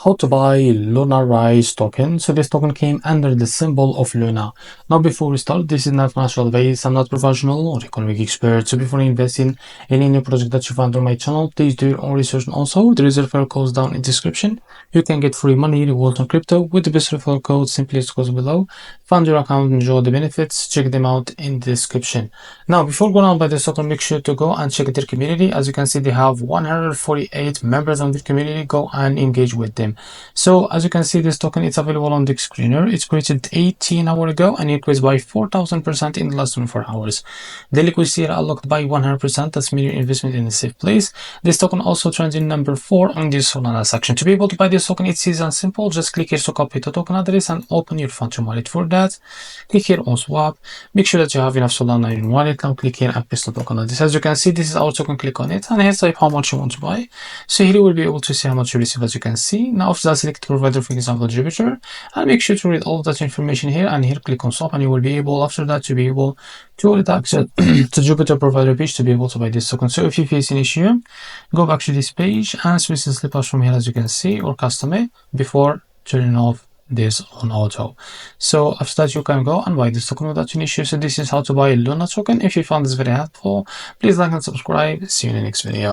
how to buy Luna Rise token. So this token came under the symbol of Luna. Now before we start, this is not financial advice, I'm not professional or economic expert. So before investing in any project that you find on my channel, please do your own research. And also there is a referral code down in the description. You can get free money rewards on crypto with the best referral code. Simply scroll below, find your account, enjoy the benefits, check them out in the description. Now before going on by this token, make sure to go and check their community. As you can see, they have 148 members on their community. Go and engage with them. So as you can see, this token is available on the screener. It's created 18 hours ago and increased by 4,000% in the last 24 hours. The liquidity are unlocked by 100%. That's mean your investment in a safe place. This token also trends in number 4 on the Solana section. To be able to buy this token, it's easy and simple. Just click here to copy the token address and open your Phantom wallet. For that, click here on swap. Make sure that you have enough Solana in your wallet. Now click here and paste the token address. As you can see, this is our token. Click on it and here type how much you want to buy. So here you will be able to see how much you receive. As you can see, now after that, select provider, for example Jupiter, and make sure to read all of that information here, and here click on swap, and you will be able after that to be able to get access to Jupiter provider page to be able to buy this token. So if you face an issue, go back to this page and switch the slippers from here, as you can see, or custom it before turning off this on auto. So after that, you can go and buy this token without any issue. So this is how to buy a Luna token. If you found this very helpful, please like and subscribe. See you in the next video.